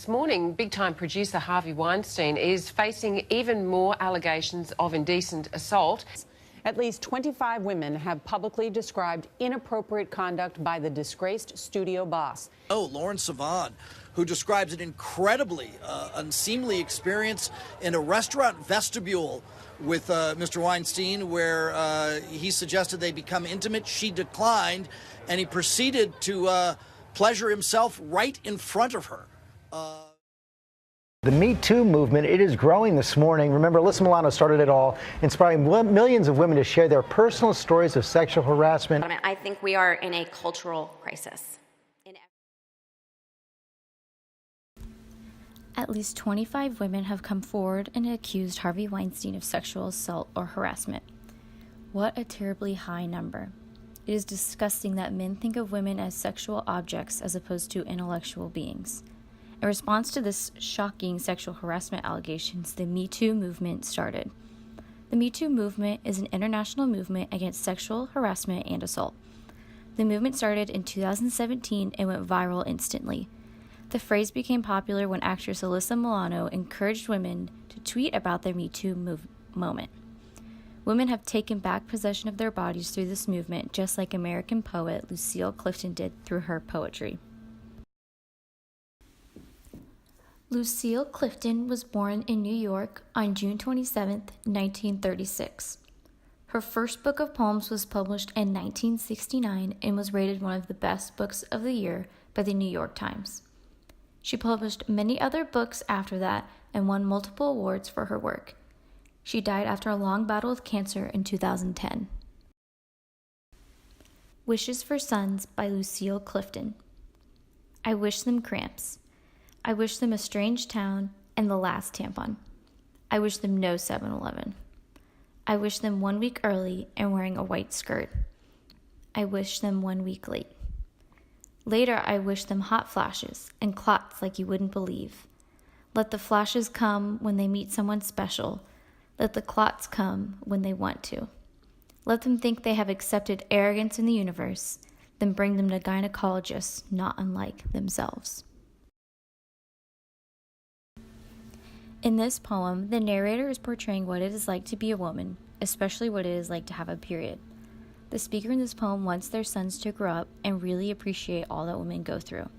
this morning, big-time producer Harvey Weinstein is facing even more allegations of indecent assault. At least 25 women have publicly described inappropriate conduct by the disgraced studio boss. Lauren Sivan, who describes an incredibly unseemly experience in a restaurant vestibule with Mr. Weinstein, where he suggested they become intimate. She declined, and he proceeded to pleasure himself right in front of her. The Me Too movement, it is growing this morning. Remember, Alyssa Milano started it all, inspiring millions of women to share their personal stories of sexual harassment. I think we are in a cultural crisis. At least 25 women have come forward and accused Harvey Weinstein of sexual assault or harassment. What a terribly high number. It is disgusting that men think of women as sexual objects as opposed to intellectual beings. In response to this shocking sexual harassment allegations, the Me Too movement started. The Me Too movement is an international movement against sexual harassment and assault. The movement started in 2017 and went viral instantly. The phrase became popular when actress Alyssa Milano encouraged women to tweet about their Me Too moment. Women have taken back possession of their bodies through this movement, just like American poet Lucille Clifton did through her poetry. Lucille Clifton was born in New York on June 27, 1936. Her first book of poems was published in 1969 and was rated one of the best books of the year by the New York Times. She published many other books after that and won multiple awards for her work. She died after a long battle with cancer in 2010. Wishes for Sons by Lucille Clifton. I wish them cramps. I wish them a strange town and the last tampon. I wish them no 7-Eleven. I wish them 1 week early and wearing a white skirt. I wish them 1 week late. Later, I wish them hot flashes and clots like you wouldn't believe. Let the flashes come when they meet someone special. Let the clots come when they want to. Let them think they have accepted arrogance in the universe, then bring them to gynecologists not unlike themselves. In this poem, the narrator is portraying what it is like to be a woman, especially what it is like to have a period. The speaker in this poem wants their sons to grow up and really appreciate all that women go through.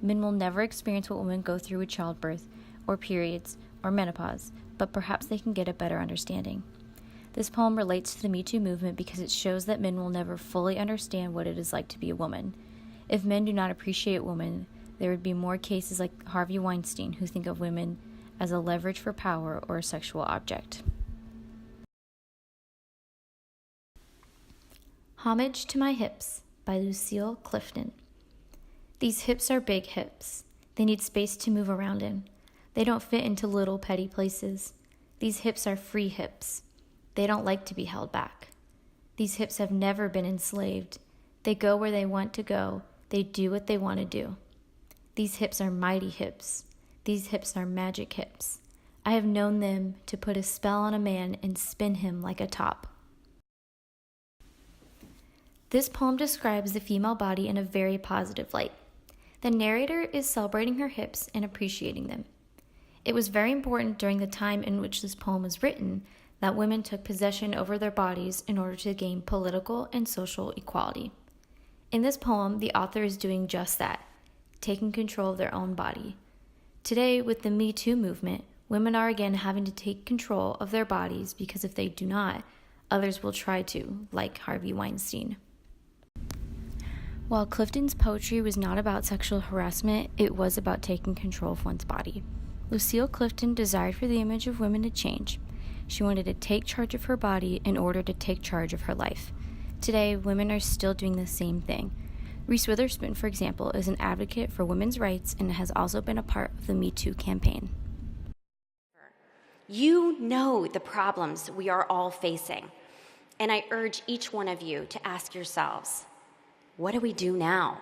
Men will never experience what women go through with childbirth, or periods, or menopause, but perhaps they can get a better understanding. This poem relates to the Me Too movement because it shows that men will never fully understand what it is like to be a woman. If men do not appreciate women, there would be more cases like Harvey Weinstein who think of women as a leverage for power or a sexual object. Homage to My Hips by Lucille Clifton. These hips are big hips. They need space to move around in. They don't fit into little petty places. These hips are free hips. They don't like to be held back. These hips have never been enslaved. They go where they want to go. They do what they want to do. These hips are mighty hips. These hips are magic hips. I have known them to put a spell on a man and spin him like a top. This poem describes the female body in a very positive light. The narrator is celebrating her hips and appreciating them. It was very important during the time in which this poem was written that women took possession over their bodies in order to gain political and social equality. In this poem, the author is doing just that, taking control of their own body. Today, with the Me Too movement, women are again having to take control of their bodies because if they do not, others will try to, like Harvey Weinstein. While Clifton's poetry was not about sexual harassment, it was about taking control of one's body. Lucille Clifton desired for the image of women to change. She wanted to take charge of her body in order to take charge of her life. Today, women are still doing the same thing. Reese Witherspoon, for example, is an advocate for women's rights and has also been a part of the Me Too campaign. You know the problems we are all facing, and I urge each one of you to ask yourselves, what do we do now?